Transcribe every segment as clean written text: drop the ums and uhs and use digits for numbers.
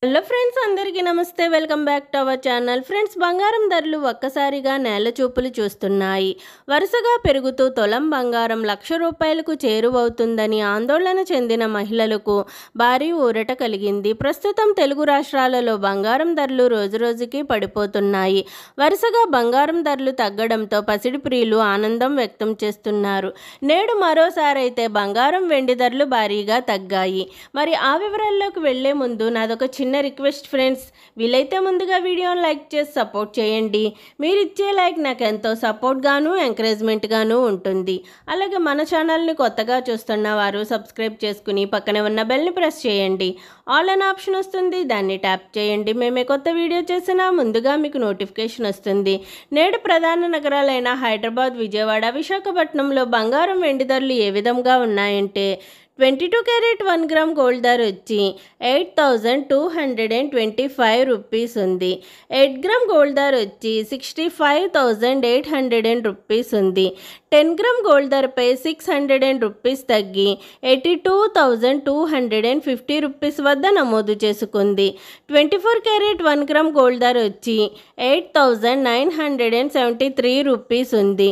Hello friends, అందరికీ నమస్తే. Welcome back to our channel. Friends, బంగారం ధరలు ఒక్కసారిగా నేల చూపులు చూస్తున్నాయి. వరుసగా పెరుగుతూ తులం బంగారం ₹1,00,000కు చేరువవుతుందని ఆందోళన చెందిన మహిళలకు భారీ ఊరట కలిగింది. ప్రస్తుతం తెలుగు రాష్ట్రాలలో బంగారం ధరలు రోజురోజుకి పడిపోతున్నాయి. వరుసగా బంగారం ధరలు తగ్గడంతో పసిడి ప్రియులు ఆనందం వ్యక్తం చేస్తున్నారు. నేడు మరోసారైతే బంగారం వెండి ధరలు భారీగా తగ్గాయి. మరి ఆ వివరాల్లోకి వెళ్లే ముందు నాదొక చిన్న రిక్వెస్ట్ ఫ్రెండ్స్, వీలైతే ముందుగా వీడియోని లైక్ చేసి సపోర్ట్ చేయండి. మీరు ఇచ్చే లైక్ నాకు ఎంతో సపోర్ట్ గాను ఎంకరేజ్మెంట్ గాను ఉంటుంది. అలాగే మన ఛానల్ని కొత్తగా చూస్తున్న వారు సబ్స్క్రైబ్ చేసుకుని పక్కనే ఉన్న బెల్ని ప్రెస్ చేయండి. ఆల్ అనే ఆప్షన్ వస్తుంది, దాన్ని ట్యాప్ చేయండి. మేమే కొత్త వీడియో చేసినా ముందుగా మీకు నోటిఫికేషన్ వస్తుంది. నేడు ప్రధాన నగరాలైన హైదరాబాద్, విజయవాడ, విశాఖపట్నంలో బంగారం వెండి ధరలు ఏ విధంగా ఉన్నాయంటే 22 క్యారెట్ 1 గ్రామ్ గోల్డ్ ధర వచ్చి 8,225 రూపీస్ ఉంది. 8 గ్రామ్ గోల్డ్ ధర వచ్చి 65,800 రూపీస్ ఉంది. 10 గ్రామ్ గోల్డ్ ధరపై 600 రూపీస్ తగ్గి 82,250 రూపీస్ వద్ద నమోదు చేసుకుంది. 24 క్యారెట్ 1 గ్రామ్ గోల్డ్ ధర వచ్చి 8,973 రూపీస్ ఉంది.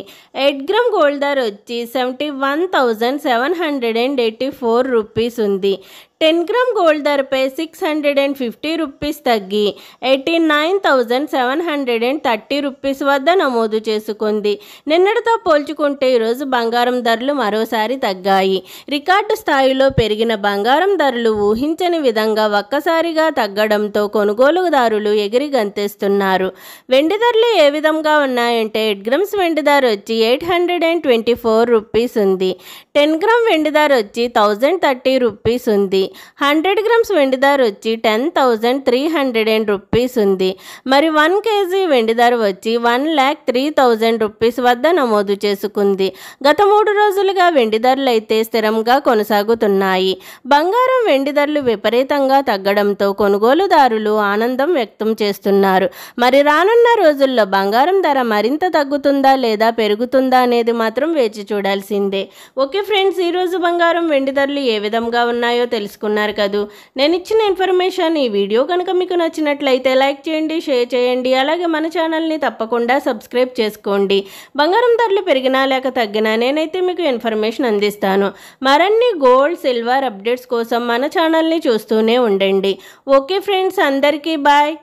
8 గ్రామ్ గోల్డ్ ధర వచ్చి 71,784 రూపీస్ ఉంది. 10 గ్రామ్ గోల్డ్ ధరపై 650 రూపీస్ తగ్గి 89,730 రూపీస్ వద్ద నమోదు చేసుకుంది. నిన్నటితో పోల్చుకుంటే ఈరోజు బంగారం ధరలు మరోసారి తగ్గాయి. రికార్డు స్థాయిలో పెరిగిన బంగారం ధరలు ఊహించని విధంగా ఒక్కసారిగా తగ్గడంతో కొనుగోలుదారులు ఎగిరి గంతేస్తున్నారు. వెండి ధరలు ఏ విధంగా ఉన్నాయంటే 8 గ్రామ్స్ వెండి ధర వచ్చి 824 రూపీస్ ఉంది. 10 గ్రామ్ వెండి ధర వచ్చి 1,030 రూపీస్ ఉంది. 100 గ్రామ్స్ వెండి ధర వచ్చి 10,300 రూపీస్ ఉంది. మరి 1 కేజీ వెండి ధర వచ్చి 1,03,000 రూపీస్ వద్ద నమోదు చేసుకుంది. గత 3 రోజులుగా వెండి ధరలు అయితే స్థిరంగా కొనసాగుతున్నాయి. బంగారం వెండి ధరలు విపరీతంగా తగ్గడంతో కొనుగోలుదారులు ఆనందం వ్యక్తం చేస్తున్నారు. మరి రానున్న రోజుల్లో బంగారం ధర మరింత తగ్గుతుందా లేదా పెరుగుతుందా అనేది మాత్రం వేచి చూడాల్సిందే. ఓకే ఫ్రెండ్స్, ఈరోజు బంగారం వెండి ధరలు ఏ విధంగా ఉన్నాయో తెలుసుకున్నారు కదూ. నేను ఇచ్చిన ఇన్ఫర్మేషన్ ఈ వీడియో కనుక మీకు నచ్చినట్లయితే లైక్ చేయండి, షేర్ చేయండి. అలాగే మన ఛానల్ని తప్పకుండా సబ్స్క్రైబ్ చేసుకోండి. బంగారం ధరలు పెరిగినా లేక తగ్గినా నేనైతే మీకు ఇన్ఫర్మేషన్ అందిస్తాను. మరిన్ని గోల్డ్, సిల్వర్ అప్డేట్స్ కోసం మన ఛానల్ని చూస్తూనే ఉండండి. ఓకే ఫ్రెండ్స్, అందరికీ బాయ్.